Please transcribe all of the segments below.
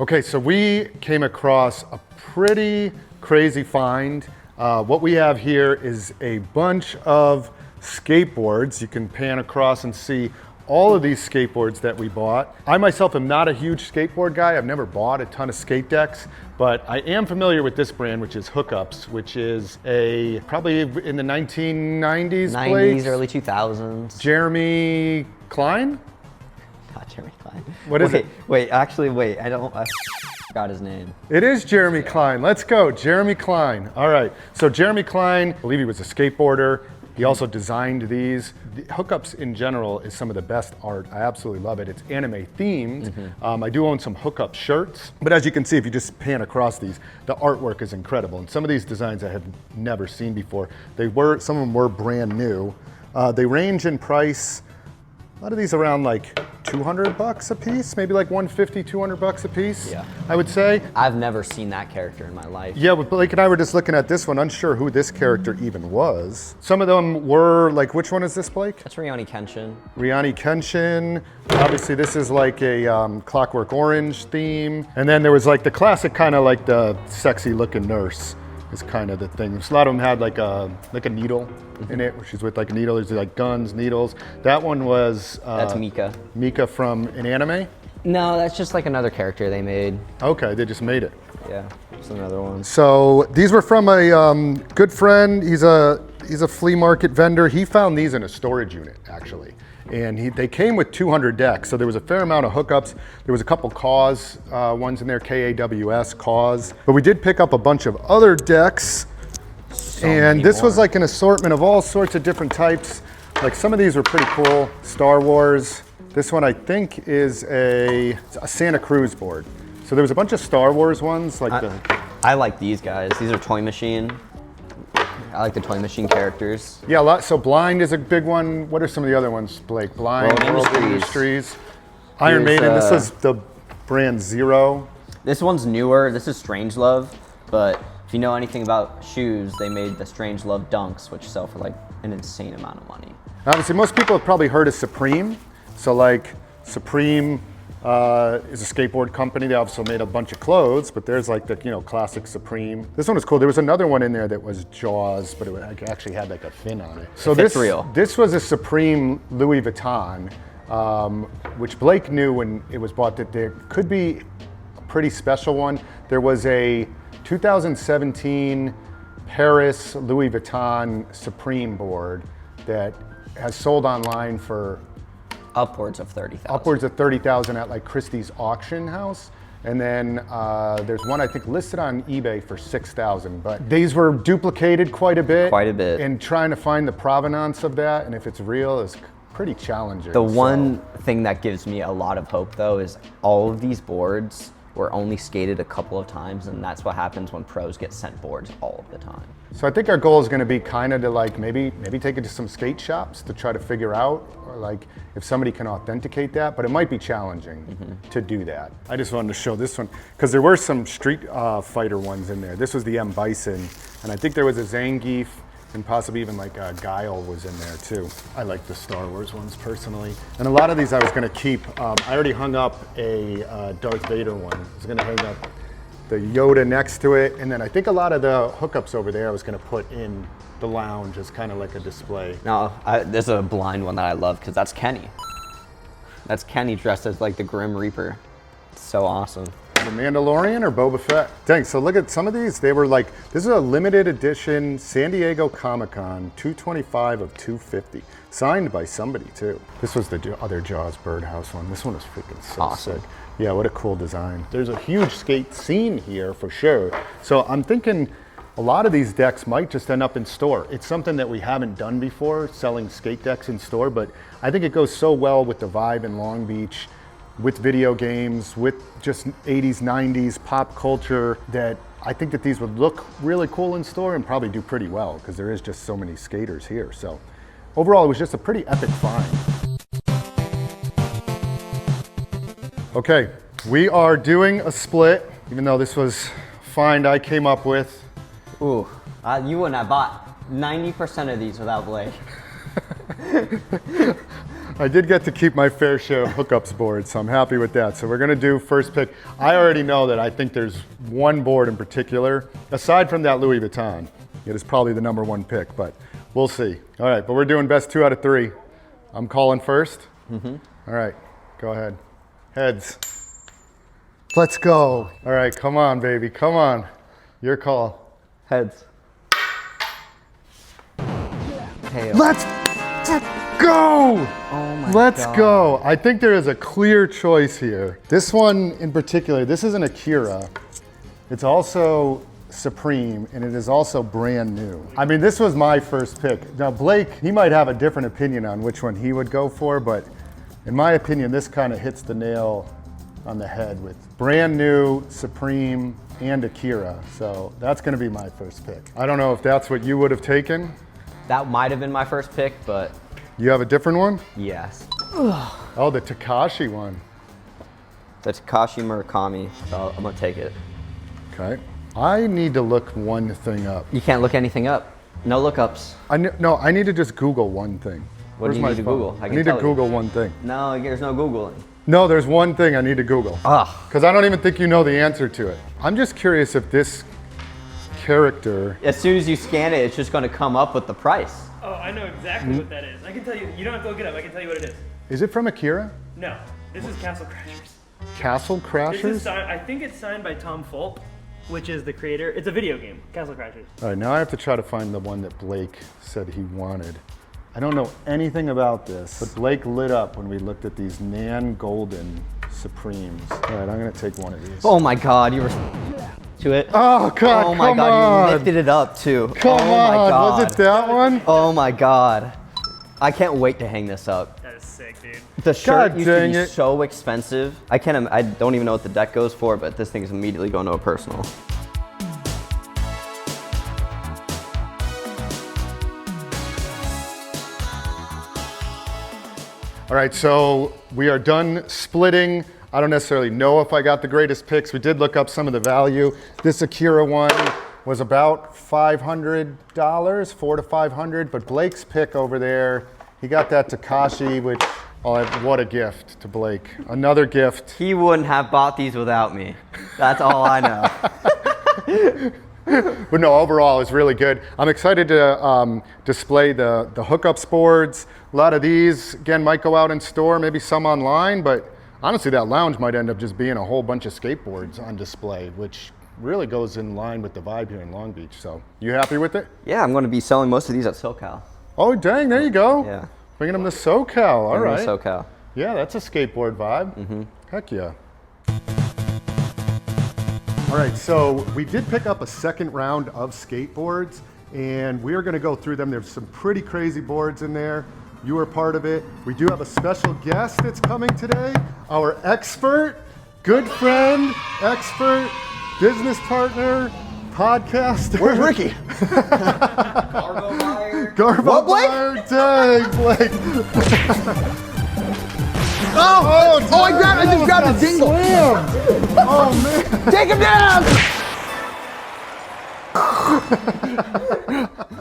Okay, so we came across a pretty crazy find. What we have here is a bunch of skateboards. You can pan across and see all of these skateboards that we bought. I myself am not a huge skateboard guy. I've never bought a ton of skate decks, but I am familiar with this brand, which is Hookups, which is a probably in the 1990s 90s, place. early 2000s. Jeremy Klein? Not Jeremy Klein. What is it? Wait, I forgot his name. It is Jeremy Klein. Let's go, Jeremy Klein. All right, so Jeremy Klein, I believe he was a skateboarder. He also designed these. The Hookups in general is some of the best art. I absolutely love it. It's anime themed. I do own some Hookup shirts, but as you can see, if you just pan across these, the artwork is incredible. And some of these designs I have never seen before. Some of them were brand new. They range in price. A lot of these around like 200 bucks a piece, maybe like 150, 200 bucks a piece, Yeah. I would say. I've never seen that character in my life. Yeah, but Blake and I were just looking at this one, unsure who this character even was. Some of them were like, which one is this, Blake? That's Riani Kenshin. Riani Kenshin. Obviously this is like a Clockwork Orange theme. And then there was like the classic kind of like the sexy looking nurse is kind of the thing. So a lot of them had like a needle in it, where she's with like a needle. There's like guns, needles. That one was That's Mika. Mika from an anime? No, that's just like another character they made. Okay, they just made it. Yeah, just another one. So these were from a good friend. He's a flea market vendor. He found these in a storage unit, actually. And they came with 200 decks, so there was a fair amount of hookups. There was a couple KAWS ones in there, KAWS, KAWS. But we did pick up a bunch of other decks. And this was like an assortment of all sorts of different types. Like some of these were pretty cool. Star Wars. This one I think is a Santa Cruz board. So there was a bunch of Star Wars ones. I like these guys. These are Toy Machine. I like the Toy Machine characters. Yeah, a lot. So Blind is a big one. What are some of the other ones, Blake? Blind, World Industries. Iron Maiden, this was the brand Zero. This one's newer. This is Strangelove, but if you know anything about shoes, they made the Strangelove Dunks, which sell for like an insane amount of money. Obviously, most people have probably heard of Supreme. So like Supreme is a skateboard company. They also made a bunch of clothes, but there's like the classic Supreme. This one was cool. There was another one in there that was Jaws, but it actually had like a fin on it. So this was a Supreme Louis Vuitton, which Blake knew when it was bought that there could be a pretty special one. There was a 2017 Paris Louis Vuitton Supreme board that has sold online for upwards of 30,000. Upwards of 30,000 at like Christie's auction house. And then there's one I think listed on eBay for 6,000, but these were duplicated quite a bit. Quite a bit. And trying to find the provenance of that and if it's real is pretty challenging. The one thing that gives me a lot of hope though is all of these boards were only skated a couple of times, and that's what happens when pros get sent boards all of the time. So I think our goal is going to be kind of to like maybe take it to some skate shops to try to figure out, or like if somebody can authenticate that, but it might be challenging to do that. I just wanted to show this one because there were some Street Fighter ones in there. This was the M. Bison, and I think there was a Zangief and possibly even like a Guile was in there too. I like the Star Wars ones personally. And a lot of these I was gonna keep. I already hung up a Darth Vader one. I was gonna hang up the Yoda next to it. And then I think a lot of the Hookups over there I was gonna put in the lounge as kind of like a display. No, there's a Blind one that I love because that's Kenny. That's Kenny dressed as like the Grim Reaper. It's so awesome. The Mandalorian or Boba Fett? Dang, so look at some of these. They were like, this is a limited edition San Diego Comic-Con, 225 of 250. Signed by somebody too. This was the other Jaws Birdhouse one. This one was freaking so awesome. Sick. Yeah, what a cool design. There's a huge skate scene here for sure. So I'm thinking a lot of these decks might just end up in store. It's something that we haven't done before, selling skate decks in store, but I think it goes so well with the vibe in Long Beach, with video games, with just 80s, 90s pop culture, that I think that these would look really cool in store and probably do pretty well because there is just so many skaters here. So overall, it was just a pretty epic find. Okay, we are doing a split, even though this was a find I came up with. Ooh, you wouldn't have bought 90% of these without Blake. I did get to keep my fair share of Hookups boards, so I'm happy with that. So we're gonna do first pick. I already know that I think there's one board in particular, aside from that Louis Vuitton, it is probably the #1 pick, but we'll see. All right, but we're doing best 2 out of 3. I'm calling first. All right, go ahead. Heads. Let's go. All right, come on, baby, come on. Your call. Heads. Tails. Let's go! Oh my Let's God. go. I think there is a clear choice here. This one in particular, this is an Akira. It's also Supreme, and it is also brand new. I mean, this was my first pick. Now, Blake, he might have a different opinion on which one he would go for, but in my opinion, this kind of hits the nail on the head with brand new, Supreme, and Akira. So that's gonna be my first pick. I don't know if that's what you would have taken. That might have been my first pick, but You have a different one? yes. Oh, the Takashi one. The Takashi Murakami, so I'm gonna take it. Okay. I need to look one thing up. You can't look anything up. No lookups. No, I need to just Google one thing. What do you my need to phone? Google? I I can need to tell you. Google one thing. No, there's no Googling. No, there's one thing I need to Google. Ah. Because I don't even think you know the answer to it. I'm just curious if this character. As soon as you scan it, it's just gonna come up with the price. Oh, I know exactly what that is. I can tell you. You don't have to look it up. I can tell you what it is. Is it from Akira? No, this is Castle Crashers. Castle This Crashers? is signed, I think it's signed by Tom Fulp, which is the creator. It's a video game, Castle Crashers. All right, now I have to try to find the one that Blake said he wanted. I don't know anything about this, but Blake lit up when we looked at these Nan Golden Supremes. All right, I'm gonna take one of these. Oh my God, you were to it. Oh, God, Oh my come God, on. you lifted it up too. Come oh my on, God. was it that one? Oh my God. I can't wait to hang this up. That is sick, dude. The shirt God used to dang be it. so expensive. I don't even know what the deck goes for, but this thing is immediately going to a personal. All right, so we are done splitting. I don't necessarily know if I got the greatest picks. We did look up some of the value. This Akira one was about $500, $400 to $500, but Blake's pick over there, he got that Takashi, which, oh, what a gift to Blake. Another gift. He wouldn't have bought these without me. That's all I know. But no, overall, it's really good. I'm excited to display the Hookups boards. A lot of these, again, might go out in store, maybe some online, but honestly, that lounge might end up just being a whole bunch of skateboards on display, which really goes in line with the vibe here in Long Beach. So, you happy with it? Yeah, I'm going to be selling most of these at SoCal. Oh, dang, there you go. Yeah. Bringing them to SoCal, all Bring them right. to SoCal. Yeah, that's a skateboard vibe. Heck yeah. All right, so we did pick up a second round of skateboards, and we are gonna go through them. There's some pretty crazy boards in there. You are part of it. We do have a special guest that's coming today, our expert, good friend, expert, business partner, podcaster. Where's Ricky? Cargo buyer. Garbo What, Blake? Buyer. Dang, Blake. Oh, I just grabbed a dingle. Oh, man. Take him down!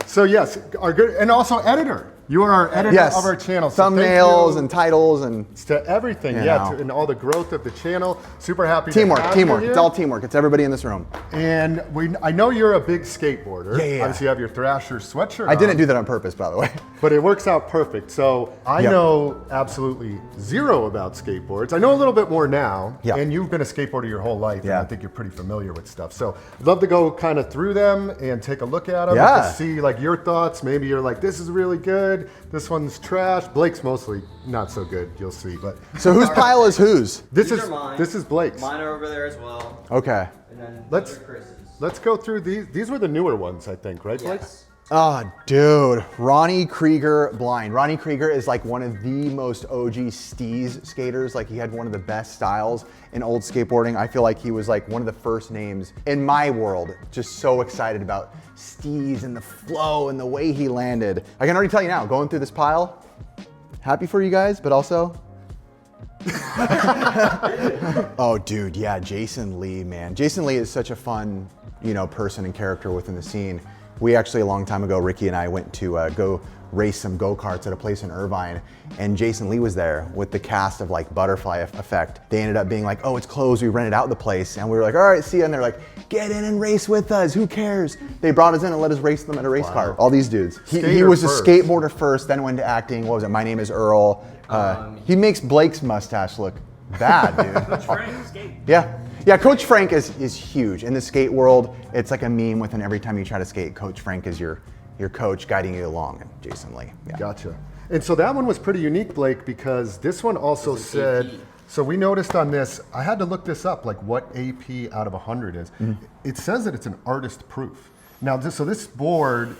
So yes, our good, and also editor. You are our editor Yes. of our channel. So thank Thumbnails you and titles and to everything, You yeah, know. and all the growth of the channel. Super happy. teamwork, to have teamwork. You It's here. all teamwork. It's everybody in this room. And I know you're a big skateboarder. Yeah. Obviously, you have your Thrasher sweatshirt. I didn't on, do that on purpose, by the way. but it works out perfect. So I Yep. know absolutely zero about skateboards. I know a little bit more now. Yep. And you've been a skateboarder your whole life, and Yeah. I think you're pretty familiar with stuff. So I'd love to go kind of through them and take a look at them Yeah. to see like your thoughts. Maybe you're like, this is really good. This one's trash. Blake's mostly not so good. You'll see. But So whose pile is whose? this These is are mine. this is Blake's. Mine are over there as well. Okay. And then Let's- those are Chris's. Let's go through these. These were the newer ones, I think, right, Blake? Yes. Oh, dude. Ronnie Krieger blind. Ronnie Krieger is like one of the most OG steez skaters. Like he had one of the best styles in old skateboarding. I feel like he was like one of the first names in my world. Just so excited about steez and the flow and the way he landed. I can already tell you now, going through this pile, happy for you guys, but also oh, dude, yeah, Jason Lee, man. Jason Lee is such a fun, person and character within the scene. We actually, a long time ago, Ricky and I went to go race some go-karts at a place in Irvine, and Jason Lee was there with the cast of like Butterfly Effect. They ended up being like, oh, it's closed, we rented out the place, and we were like, all right, see you, and they're like, get in and race with us, who cares? They brought us in and let us race them at a race car. All these dudes. He was a skateboarder first, then went to acting. What was it? My Name is Earl. He makes Blake's mustache look bad, dude. Coach Frank, skate. Yeah, Coach Frank is huge. In the skate world, it's like a meme within every time you try to skate, Coach Frank is your coach guiding you along, and Jason Lee. Yeah. Gotcha. And so that one was pretty unique, Blake, because this one also said, AP. so we noticed on this, I had to look this up, like what AP out of 100 is. It says that it's an artist proof. Now, so this board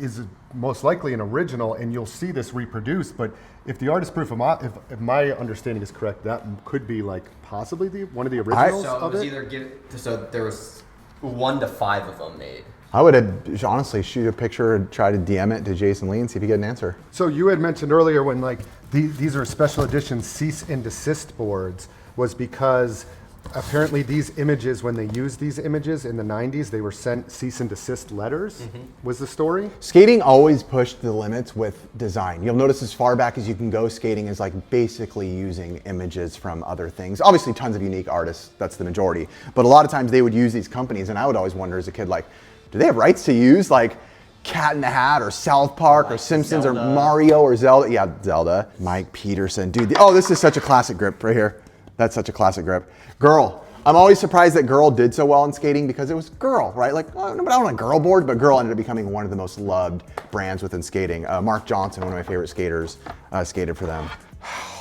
is most likely an original, and you'll see this reproduced, but if the artist proof, if my understanding is correct, that could be like possibly one of the originals So it of was it? either so there was 1 to 5 of them made. I would have, honestly, shoot a picture and try to DM it to Jason Lee and see if you get an answer. So you had mentioned earlier when like these are special edition cease and desist boards was because apparently these images, when they used these images in the 90s, they were sent cease and desist letters, was the story? Skating always pushed the limits with design. You'll notice as far back as you can go, skating is like basically using images from other things. Obviously tons of unique artists, that's the majority. But a lot of times they would use these companies, and I would always wonder as a kid, like, do they have rights to use like Cat in the Hat or South Park or Simpsons Zelda. or Mario or Zelda? Yeah, Zelda. Mike Peterson, dude. Oh, this is such a classic grip right here. That's such a classic grip. Girl. I'm always surprised that Girl did so well in skating because it was Girl, right? Like, I don't want a Girl board, but Girl ended up becoming one of the most loved brands within skating. Mark Johnson, one of my favorite skaters, skated for them.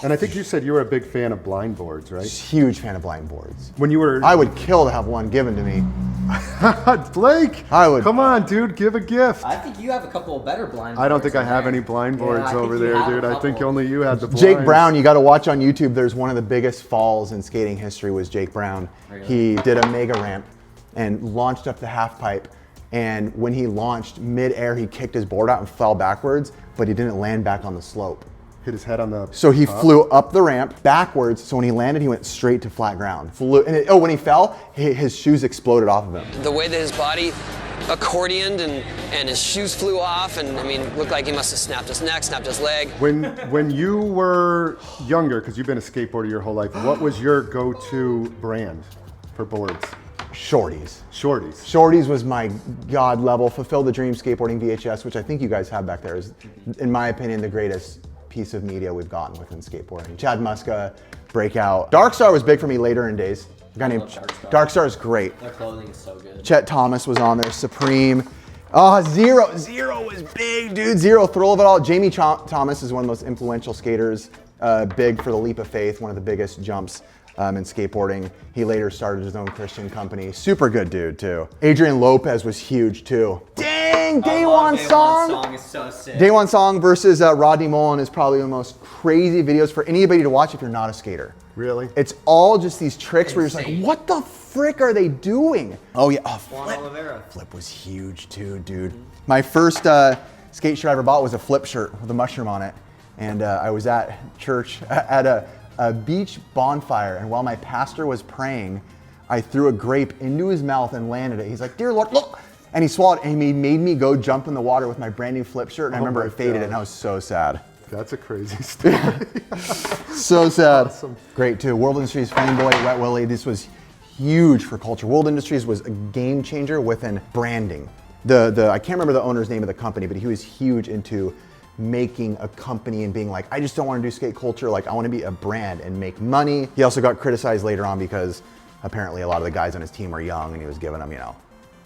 And I think you said you were a big fan of blind boards, right? Huge fan of blind boards. When you were... I would kill to have one given to me. Blake! I would. Come on, dude, give a gift. I think you have a couple of better blind boards. I don't think I in have there. any blind Yeah, boards I think over you there, have a dude. I think couple. only you had the blinds. Jake Brown, you got to watch on YouTube. There's one of the biggest falls in skating history was Jake Brown. Really? He did a mega ramp and launched up the half pipe. And when he launched mid-air, he kicked his board out and fell backwards, but he didn't land back on the slope. Hit his head on the... So he flew up the ramp backwards. So when he landed, he went straight to flat ground. When he fell, his shoes exploded off of him. The way that his body accordioned and his shoes flew off, and I mean, looked like he must have snapped his neck, snapped his leg. When you were younger, because you've been a skateboarder your whole life, what was your go-to brand for boards? Shorties. Shorties. Shorties was my god level, fulfill the dream skateboarding VHS, which I think you guys have back there, is, in my opinion, the greatest piece of media we've gotten within skateboarding. Chad Muska, Breakout. Darkstar was big for me later in days. A guy named Darkstar is great. Their clothing is so good. Chet Thomas was on there, Supreme. Oh, Zero was big, dude. Zero, thrill of it all. Jamie Thomas is one of the most influential skaters, big for the leap of faith, one of the biggest jumps in skateboarding. He later started his own Christian company. Super good dude, too. Adrian Lopez was huge, too. Dang, Day One Song. Song is so sick. Day One Song versus Rodney Mullen is probably the most crazy videos for anybody to watch if you're not a skater. Really? It's all just these tricks where you're just like, what the frick are they doing? Oh yeah, Flip was huge too, dude. My first skate shirt I ever bought was a Flip shirt with a mushroom on it. And I was at church at a beach bonfire, and while my pastor was praying, I threw a grape into his mouth and landed it. He's like, "Dear Lord, look!" And he swallowed, and he made me go jump in the water with my brand new Flip shirt, and I remember my it faded, gosh. and I was so sad. That's a crazy story. So sad. Awesome. Great too. World Industries, Flameboy, Wet Willie. This was huge for culture. World Industries was a game changer within branding. I can't remember the owner's name of the company, but he was huge into making a company and being like, I just don't want to do skate culture. Like, I want to be a brand and make money. He also got criticized later on because apparently a lot of the guys on his team were young, and he was giving them,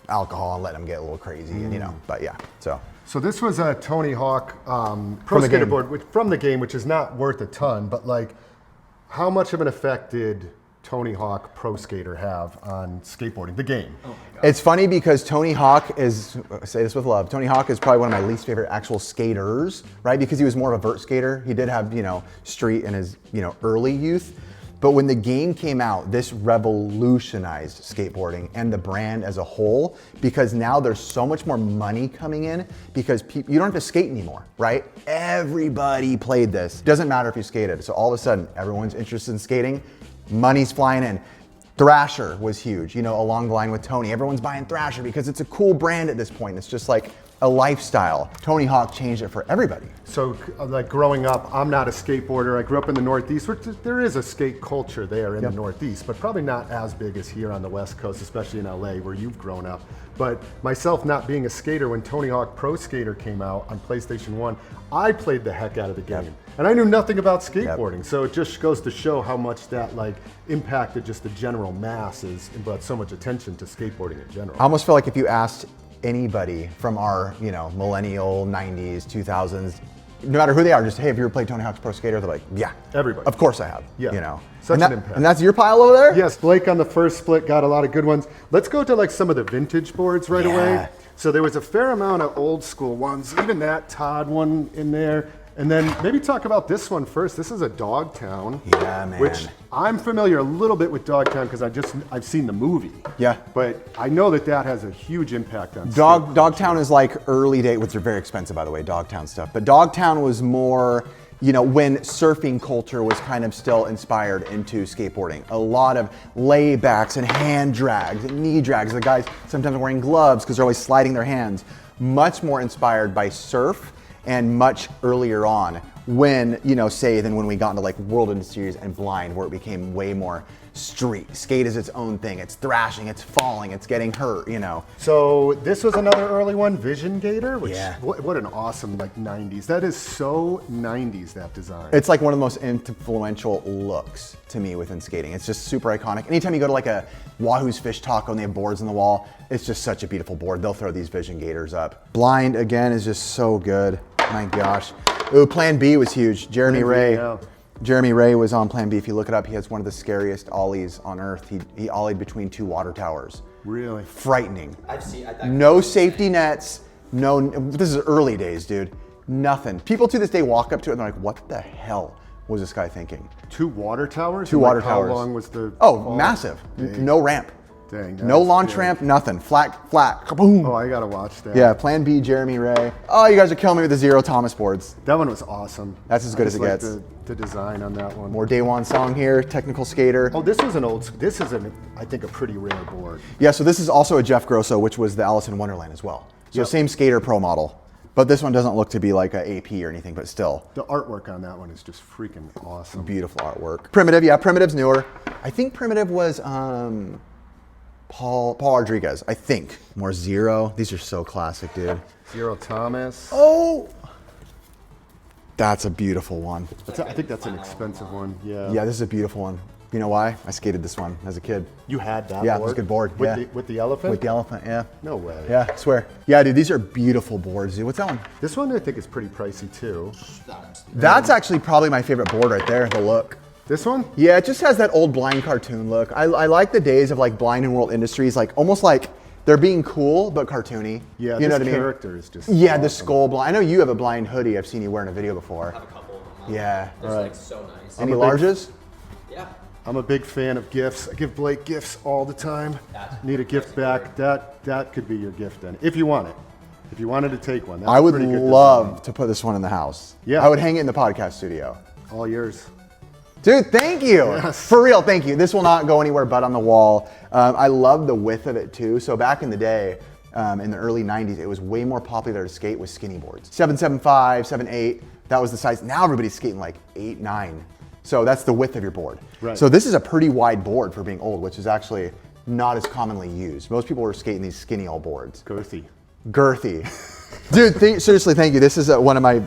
alcohol and letting them get a little crazy, and but yeah, so. So this was a Tony Hawk Pro Skater board from the game, which is not worth a ton, but like, how much of an effect did Tony Hawk Pro Skater have on skateboarding, the game? Oh my God. It's funny because Tony Hawk is, I say this with love, Tony Hawk is probably one of my least favorite actual skaters, right? Because he was more of a vert skater. He did have, street in his, early youth. But when the game came out, this revolutionized skateboarding and the brand as a whole, because now there's so much more money coming in because you don't have to skate anymore, right? Everybody played this. Doesn't matter if you skated. So all of a sudden, everyone's interested in skating. Money's flying in. Thrasher was huge, along the line with Tony. Everyone's buying Thrasher because it's a cool brand at this point. It's just like a lifestyle. Tony Hawk changed it for everybody. So, like growing up, I'm not a skateboarder. I grew up in the Northeast, which there is a skate culture there in the Northeast, but probably not as big as here on the West Coast, especially in LA where you've grown up. But myself not being a skater, when Tony Hawk Pro Skater came out on PlayStation 1, I played the heck out of the game. And I knew nothing about skateboarding. So it just goes to show how much that like impacted just the general masses and brought so much attention to skateboarding in general. I almost feel like if you asked anybody from our, millennial, 90s, 2000s, no matter who they are, just, hey, have you ever played Tony Hawk's Pro Skater? They're like, yeah. Everybody. Of course I have. Yeah. Such an impact. And that's your pile over there? Yes, Blake on the first split got a lot of good ones. Let's go to like some of the vintage boards right away. So there was a fair amount of old school ones, even that Todd one in there. And then maybe talk about this one first. This is a Dogtown. Yeah, man. Which I'm familiar a little bit with Dogtown because I've seen the movie. Yeah. But I know that has a huge impact on Dogtown is like early day, which are very expensive by the way, Dogtown stuff. But Dogtown was more, when surfing culture was kind of still inspired into skateboarding. A lot of laybacks and hand drags and knee drags. The guys sometimes wearing gloves because they're always sliding their hands. Much more inspired by surf and much earlier on when, say, than when we got into like World Industries and Blind, where it became way more street. Skate is its own thing. It's thrashing, it's falling, it's getting hurt, So this was another early one, Vision Gator, which Yeah. what an awesome like 90s. That is so 90s, that design. It's like one of the most influential looks to me within skating. It's just super iconic. Anytime you go to like a Wahoo's Fish Taco and they have boards on the wall, it's just such a beautiful board. They'll throw these Vision Gators up. Blind, again, is just so good. My gosh. Ooh, Plan B was huge. Jeremy Ray. Yeah. Jeremy Ray was on Plan B. If you look it up, he has one of the scariest ollies on earth. He ollied between 2 water towers. Really? Frightening. I've seen. No safety nets. No, this is early days, dude. Nothing. People to this day walk up to it and they're like, what the hell was this guy thinking? 2 water towers? 2 And, water like, towers. How long was the Oh, fall? massive. Dang. No ramp. Dang, No that's launch big. ramp, nothing. Flat, kaboom. Oh, I gotta watch that. Yeah, Plan B, Jeremy Ray. Oh, you guys are killing me with the Zero Thomas boards. That one was awesome. That's as good I as just it like gets. The design on that one. More Day One song here, technical skater. Oh, this is I think a pretty rare board. Yeah, so this is also a Jeff Grosso, which was the Alice in Wonderland as well. So Yep. same skater pro model. But this one doesn't look to be like a AP or anything, but still. The artwork on that one is just freaking awesome. Beautiful artwork. Primitive, yeah, Primitive's newer. I think Primitive was Paul Rodriguez, I think. More Zero. These are so classic, dude. Zero Thomas. Oh! That's a beautiful one. I think that's an expensive one. Yeah. Yeah, this is a beautiful one. You know why? I skated this one as a kid. You had that Yeah, it board? was a good board. With, Yeah. with the elephant? With the elephant, yeah. No way. Yeah, I swear. Yeah, dude, these are beautiful boards, dude. What's that one? This one I think is pretty pricey too. That's actually probably my favorite board right there, the look. This one? Yeah, it just has that old Blind cartoon look. I like the days of like Blind and World Industries, like almost like they're being cool but cartoony. Yeah, you this know what I mean? character is just Yeah, the awesome. skull Blind. I know you have a Blind hoodie. I've seen you wear in a video before. I have a couple of them. Yeah. They're like so nice. Any I'm a big- larges? Yeah. I'm a big fan of gifts. I give Blake gifts all the time. Need a gift back. That could be your gift then, if you want it. If you wanted to take one, that's I a would pretty good love to put this one in the house. Yeah. I would hang it in the podcast studio. design. All yours. Dude, thank you. Yes. For real, thank you. This will not go anywhere but on the wall. I love the width of it too. So back in the day, in the early 90s, it was way more popular to skate with skinny boards. 7.75, 7.8, that was the size. Now everybody's skating like 8, 9. So that's the width of your board. Right. So this is a pretty wide board for being old, which is actually not as commonly used. Most people were skating these skinny old boards. Girthy. Girthy. Dude, seriously, thank you. This is one of my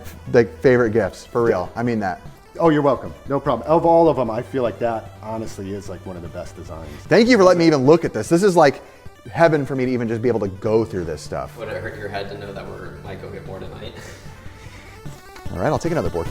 favorite gifts, for real. I mean that. Oh, you're welcome. No problem. Of all of them, I feel like that honestly is like one of the best designs. Thank you for letting me even look at this. This is like heaven for me to even just be able to go through this stuff. Would it hurt your head to know that we might go get more tonight? All right, I'll take another board.